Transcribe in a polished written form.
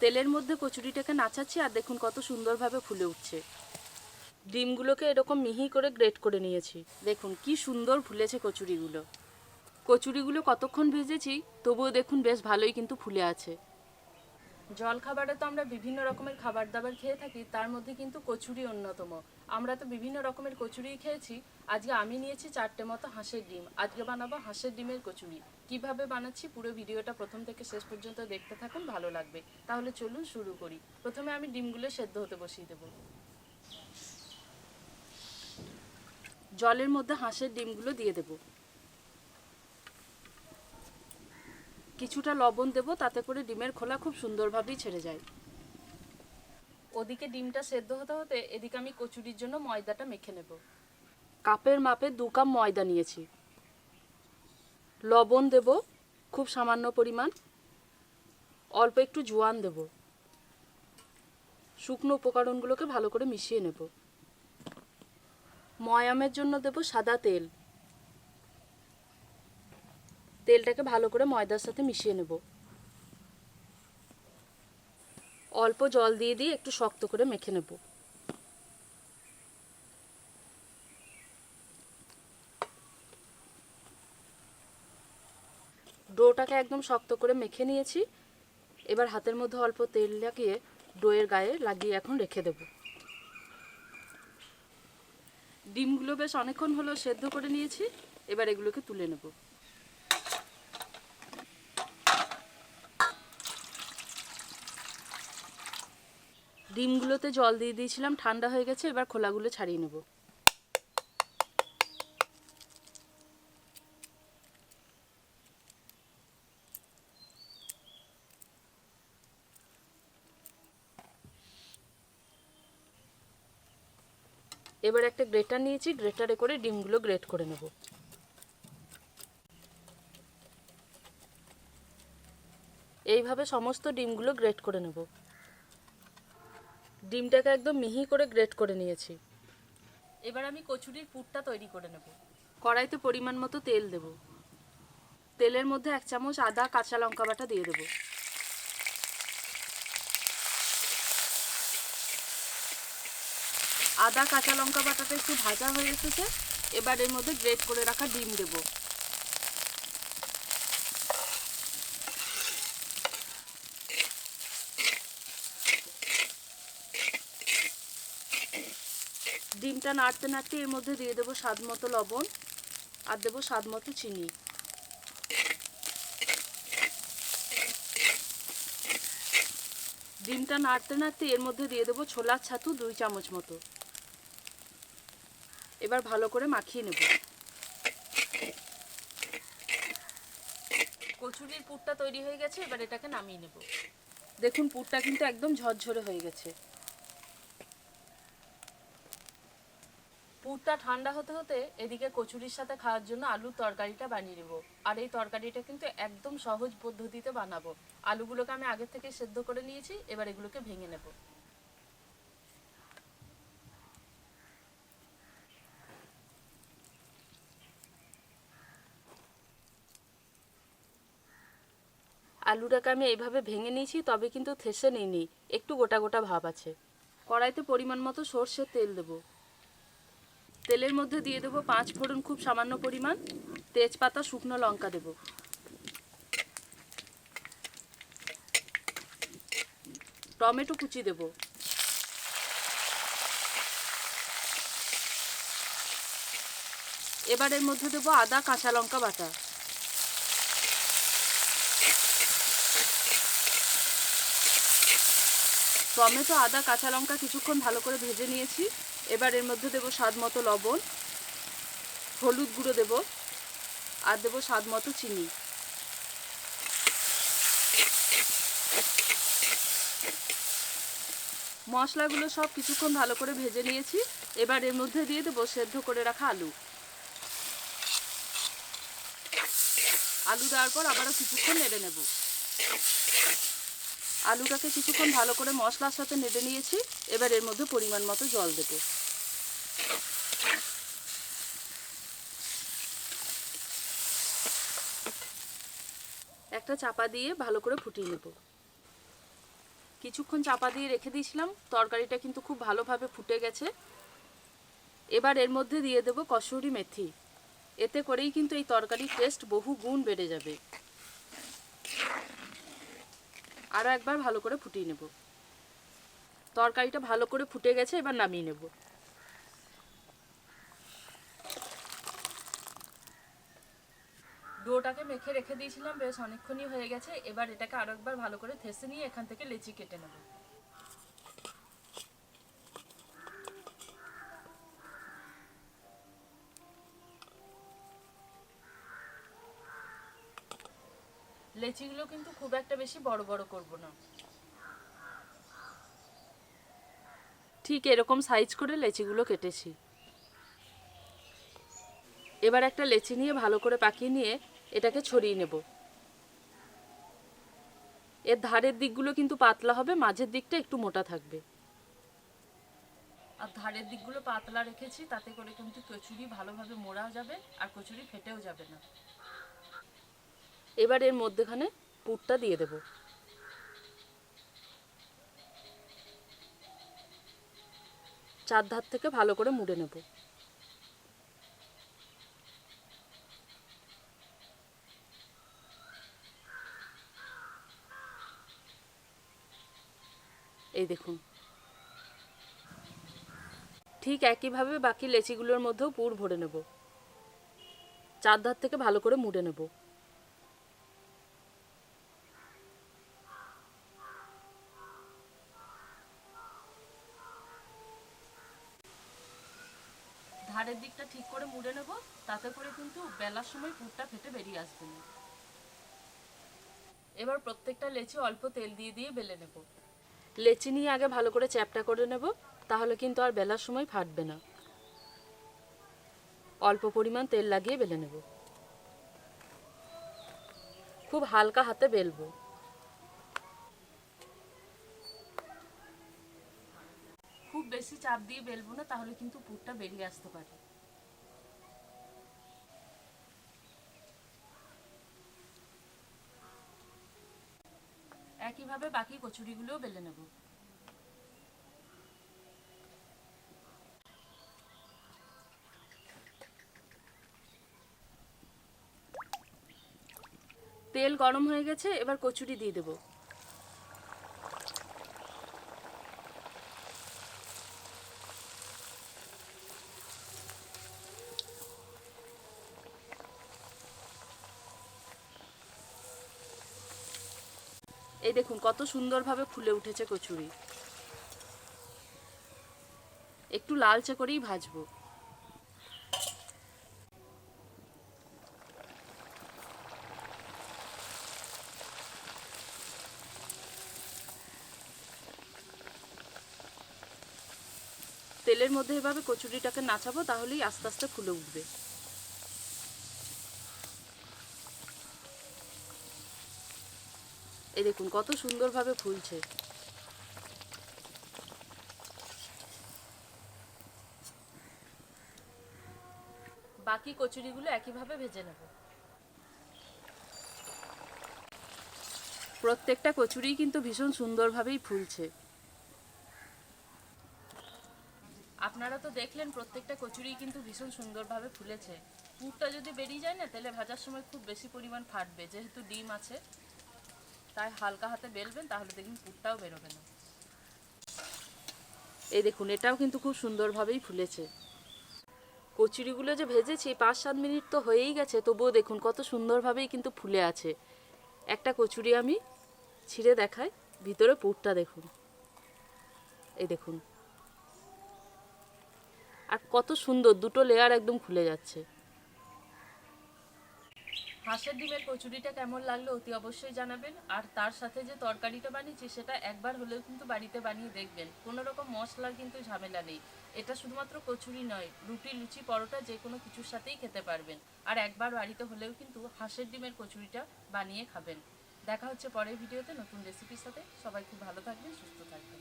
তেলের মধ্যে কচুরিটাকে নাচাচ্ছি আর দেখুন কত সুন্দরভাবে ফুলে উঠছে। ডিমগুলোকে এরকম মিহি করে গ্রেট করে নিয়েছি। দেখুন কি সুন্দর ফুলেছে কচুরিগুলো। কচুরিগুলো কতক্ষণ ভেজেছি তবুও দেখুন বেশ ভালোই কিন্তু ফুলে আছে। জলখাবারে তো আমরা বিভিন্ন রকমের খাবার দাবার খেয়ে থাকি, তার মধ্যে কিন্তু কচুরি অন্যতম। আমরা তো বিভিন্ন রকমের কচুরি খেয়েছি। আজকে আমি নিয়েছি 4টে মতো হাঁসের ডিম। আজকে বানাবো হাঁসের ডিমের কচুরি। কিভাবে বানাচ্ছি পুরো ভিডিওটা প্রথম থেকে শেষ পর্যন্ত দেখতে থাকুন, ভালো লাগবে। তাহলে চলুন শুরু করি। প্রথমে আমি ডিমগুলো সেদ্ধ হতে বসিয়ে দেব। জলের মধ্যে হাঁসের ডিমগুলো দিয়ে দেব। কিছুটা লবণ দেব, তাতে করে ডিমের খোলা খুব সুন্দরভাবেই ছেড়ে যায়। ওদিকে ডিমটা সেদ্ধ হতে হতে এদিকে আমি কচুরির জন্য ময়দাটা মেখে নেব। কাপের মাপে 2 কাপ ময়দা নিয়েছি। লবণ দেব খুব সামান্য পরিমাণ, অল্প একটু জোয়ান দেব। শুকনো উপকরণগুলোকে ভালো করে মিশিয়ে নেব। ময়ামের জন্য দেব সাদা তেল। তেলটাকে ভালো করে ময়দার সাথে মিশিয়ে নেব। অল্প জল দিয়ে দিয়ে একটু শক্ত করে মেখে নেব। ডোটাকে একদম শক্ত করে মেখে নিয়েছি। এবার হাতের মধ্যে অল্প তেল লাগিয়ে ডোয়ের গায়ে লাগিয়ে এখন রেখে দেব। ডিমগুলো বেশ অনেকক্ষণ হলো সেদ্ধ করে নিয়েছি। এবার এগুলোকে তুলে নেব। ডিমগুলোতে জল দিয়ে দিয়েছিলাম, ঠান্ডা হয়ে গেছে। এবার খোলাগুলো ছাড়িয়ে নেব। এবার একটা গ্রেটার নিয়েছি, গ্রেটারে করে ডিমগুলো গ্রেট করে নেব। এইভাবে সমস্ত ডিমগুলো গ্রেট করে নেব। ডিমটাকে একদম মিহি করে গ্রেট করে নিয়েছি। এবার আমি কচুরির পুরটা তৈরি করে নেব। কড়াইতে পরিমাণ মতো তেল দেব। তেলের মধ্যে 1 চামচ আদা কাঁচা লঙ্কা বাটা দিয়ে দেব। আদা কাঁচা লঙ্কা বাটাটা একটু ভাজা হয়ে এসেছে। এবার এর মধ্যে গ্রেট করে রাখা ডিম দেব। ডিমটা নাড়তে নাড়তে এর মধ্যে দিয়ে দেবো স্বাদ মতো লবণ আর দেবো স্বাদ মতো চিনি। ডিমটা নাড়তে নাড়তে এর মধ্যে দিয়ে দেবো ছোলার ছাতু 2 চামচ মতো। এবার ভালো করে মাখিয়ে নেব। কচুরির পুরটা তৈরি হয়ে গেছে। এবার এটাকে নামিয়ে নেব। দেখুন পুরটা কিন্তু একদম ঝরঝরে হয়ে গেছে। পুরটা ঠান্ডা হতে হতে এদিকে কচুরির সাথে খাওয়ার জন্য আলুর তরকারিটা বানিয়ে নেব। আর এই তরকারিটা কিন্তু একদম সহজ পদ্ধতিতে বানাবো। আলুগুলোকে আমি আগে থেকে সেদ্ধ করে নিয়েছি। এবার এগুলোকে ভেঙে নেব। আলুটাকে আমি এইভাবে ভেঙে নিয়েছি, তবে কিন্তু থেসে নিইনি, একটু গোটা গোটা ভাব আছে। কড়াইতে পরিমাণ মতো সর্ষের তেল দেব। তেলের মধ্যে দিয়ে দেবো 5 ফোড়ন খুব সামান্য পরিমাণ, তেজপাতা শুকনো লঙ্কা দেব। টমেটো কুচি দেব। এবার এর মধ্যে দেবো আদা কাঁচা লঙ্কা বাটা। টমেটো আদা কাঁচা লঙ্কা কিছুক্ষণ ভালো করে ভেজে নিয়েছি। এবার এর মধ্যে দেবো স্বাদ মতো লবণ, হলুদ গুঁড়ো দেব আর দেবো স্বাদ মতো চিনি। মশলাগুলো সব কিছুক্ষণ ভালো করে ভেজে নিয়েছি। এবার এর মধ্যে দিয়ে দেবো সেদ্ধ করে রাখা আলু। আলু দেওয়ার পর আবারও কিছুক্ষণ নেড়ে নেব। আলুটাকে কিছুক্ষণ ভালো করে মশলার সাথে নেড়ে নিয়েছি। এবার এর মধ্যে পরিমাণ মতো জল দেব। একটা চাপা দিয়ে ভালো করে ফুটিয়ে নেব। কিছুক্ষণ চাপা দিয়ে রেখে দিয়েছিলাম, তরকারিটা কিন্তু খুব ভালোভাবে ফুটে গেছে। এবার এর মধ্যে দিয়ে দেব কসুরি মেথি। এতে করেই কিন্তু এই তরকারির টেস্ট বহু গুণ বেড়ে যাবে। আরও একবার ভালো করে ফুটিয়ে নেব। তরকারিটা ভালো করে ফুটে গেছে, এবার নামিয়ে নেব। ডোটাকে মেখে রেখে দিয়েছিলাম, বেশ অনেকক্ষণই হয়ে গেছে। এবার এটাকে আরো একবার ভালো করে থেসে নিয়ে এখান থেকে লেচি কেটে নেব। লেচিগুলো কিন্তু খুব একটা বেশি বড় বড় করব না, ঠিক এরকম সাইজ করে লেচিগুলো কেটেছি। এবার একটা লেচি নিয়ে ভালো করে পাকিয়ে নিয়ে এটাকে ছড়িয়ে নেব। এর ধারের দিকগুলো কিন্তু পাতলা হবে, মাঝের দিকটা একটু মোটা থাকবে। আর ধারের দিকগুলো পাতলা রেখেছি, তাতে করে কিন্তু কচুরি ভালোভাবে মোড়াও যাবে আর কচুরি ফেটেও যাবে না। এবার এর মধ্যেখানে পুরটা দিয়ে দেব। চার ধার থেকে ভালো করে মুড়ে নেব। এই দেখুন, ঠিক একইভাবে বাকি লেচিগুলোর মধ্যেও পুর ভরে নেব। চার ধার থেকে ভালো করে মুড়ে নেব। ধারের দিকটা ঠিক করে মুড়ে নেব, তাতে করে কিন্তু বেলার সময় পুরটা ফেটে বেরিয়ে আসবে না। এবার প্রত্যেকটা লেচি অল্প তেল দিয়ে দিয়ে বেলে নেব। লেচি নিয়ে আগে ভালো করে চ্যাপটা করে নেব, তাহলে কিন্তু আর বেলার সময় ফাটবে না। অল্প পরিমাণ তেল লাগিয়ে বেলে নেব। খুব হালকা হাতে বেলবো। খুব বেশি চাপ দিয়ে বেলবো না, তাহলে কিন্তু পুরটা বেরিয়ে আসতে পারে। একইভাবে বাকি কচুরিগুলোও বেলে নেব। তেল গরম হয়ে গেছে, এবার কচুরি দিয়ে দেব। এই দেখুন কত সুন্দরভাবে ফুলে উঠেছে কচুরি। একটু লালচে করেই ভাজবো। তেলের মধ্যে এভাবে কচুরিটাকে নাচাবো, তাহলেই আস্তে আস্তে ফুলে উঠবে। এই দেখুন কত সুন্দরভাবে ফুলছে। বাকি কচুরিগুলো একইভাবে ভেজে নেব। প্রত্যেকটা কচুরিই কিন্তু ভীষণ সুন্দরভাবেই ফুলছে। আপনারা তো দেখলেন প্রত্যেকটা কচুরি কিন্তু ভীষণ সুন্দরভাবে ফুলেছে। পুরটা যদি বেরিয়ে যায় না, তেলে ভাজার সময় খুব বেশি পরিমাণ ফাটবে, যেহেতু ডিম আছে। তাই হালকা হাতে বেলবেন, তাহলে দেখুন পুরটাও বেরোবে না। এই দেখুন এটাও কিন্তু খুব সুন্দরভাবেই ফুলেছে। কচুরিগুলো যে ভেজেছি 5-7 মিনিট তো হয়েই গেছে, তবুও দেখুন কত সুন্দরভাবেই কিন্তু ফুলে আছে। একটা কচুরি আমি ছিঁড়ে দেখাই, ভিতরে পুরটা দেখুন। এই দেখুন, আর কত সুন্দর দুটো লেয়ার একদম খুলে যাচ্ছে। হাঁসের ডিমের কচুরিটা কেমন লাগলো অতি অবশ্যই জানাবেন। আর তার সাথে যে তরকারিটা বানিয়েছি সেটা একবার হলেও কিন্তু বাড়িতে বানিয়ে দেখবেন। কোনো রকম মশলার কিন্তু ঝামেলা নেই। এটা শুধুমাত্র কচুরি নয়, রুটি, লুচি, পরোটা যে কোনো কিছুর সাথেই খেতে পারবেন। আর একবার বাড়িতে হলেও কিন্তু হাঁসের ডিমের কচুরিটা বানিয়ে খাবেন। দেখা হচ্ছে পরের ভিডিওতে নতুন রেসিপির সাথে। সবাই খুব ভালো থাকবেন, সুস্থ থাকবেন।